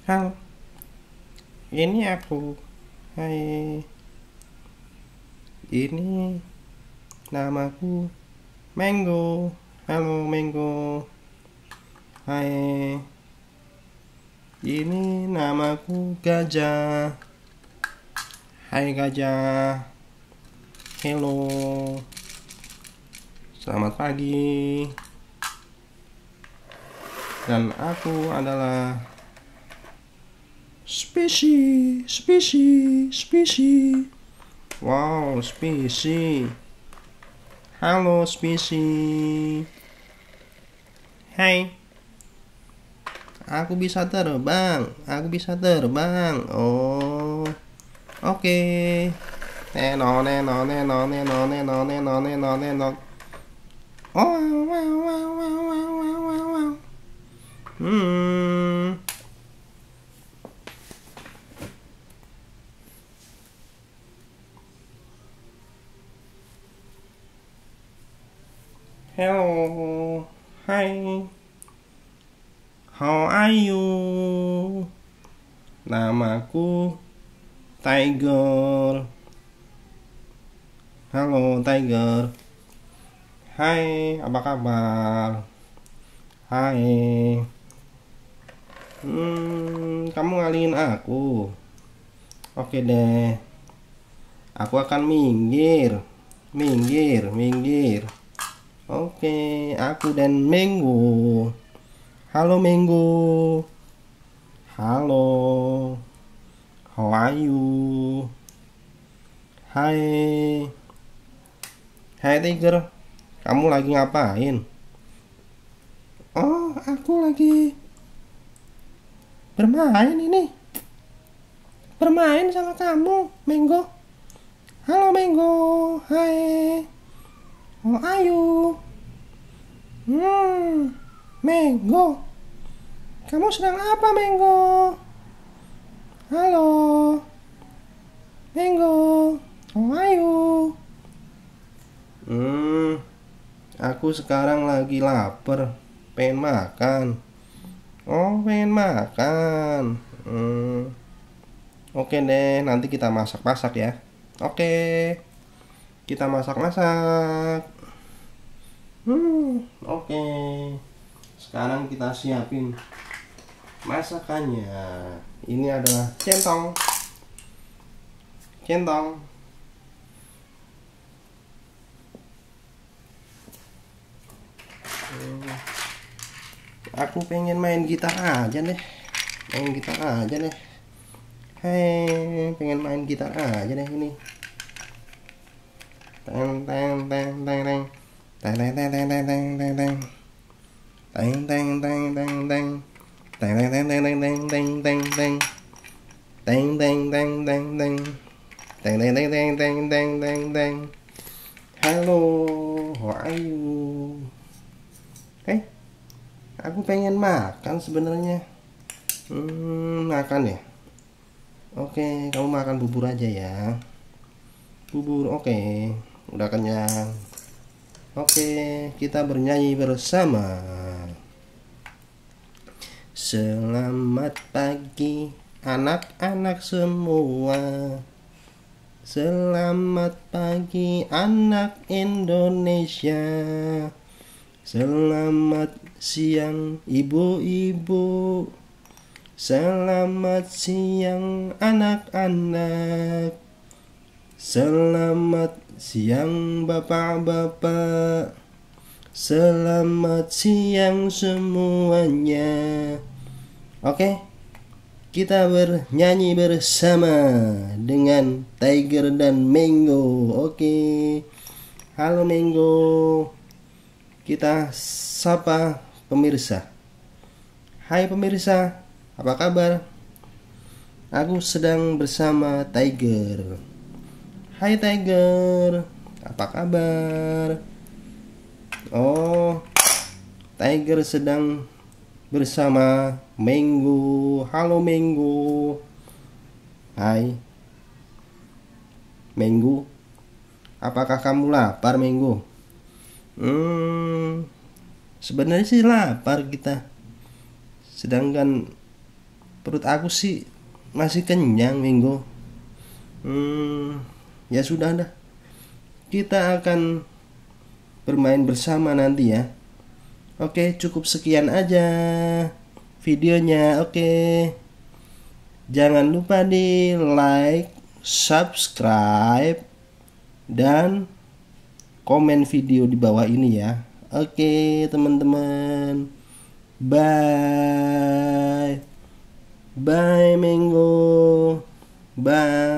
Halo, ini aku. Hai, ini namaku Mango. Halo Mango. Hai, ini namaku Gajah. Hai Gajah. Hello. Selamat pagi. Dan aku adalah spesi. Wow, spesi. Halo spesi. Hai. Aku bisa terbang. Oh. Oke. Neno. Oh, wow. Hello. Hi. How are you? Namaku Tiger. Halo Tiger. Hai, apa kabar? Hai. Kamu ngalihin aku. Oke deh. Aku akan minggir. Oke, aku dan Minggu. Halo Minggu. Halo. How are you? Hai. Hai Tiger. Kamu lagi ngapain? Oh, aku lagi bermain ini. Bermain sama kamu, Minggu. Halo Minggu. Hai. How are you? Minggu. Kamu sedang apa, Minggu? Halo. Minggu. How are you? Aku sekarang lagi lapar. Pengen makan. Oh, pengen makan. Oke deh, nanti kita masak-masak ya. Oke. Kita masak-masak. Oke. Sekarang kita siapin masakannya. Ini adalah centong. Aku pengen main gitar aja deh. Hei, pengen main gitar aja deh ini. Teng. Halo, how are you? Aku pengen makan sebenarnya. Makan ya. Oke, kamu makan bubur aja ya. Bubur, oke. Udah kenyang. Oke, kita bernyanyi bersama. Selamat pagi anak-anak semua. Selamat pagi anak Indonesia. Selamat siang ibu-ibu. Selamat siang anak-anak. Selamat siang bapak-bapak. Selamat siang semuanya. Oke, kita bernyanyi bersama dengan Tiger dan Mango. Oke. Halo Mango. Kita sapa pemirsa. Hai pemirsa, apa kabar? Aku sedang bersama Tiger. Hai Tiger, apa kabar? Oh, Tiger sedang bersama Mango. Halo Mango. Hai Mango, apakah kamu lapar Mango? Sebenarnya sih lapar kita. Sedangkan Perut aku sih masih kenyang, Minggu. Ya sudah dah. Kita akan bermain bersama nanti ya. Oke, cukup sekian aja videonya. Oke. Jangan lupa di like, subscribe, dan komen video di bawah ini ya. Oke, teman-teman. Bye. Bye, Minggu. Bye.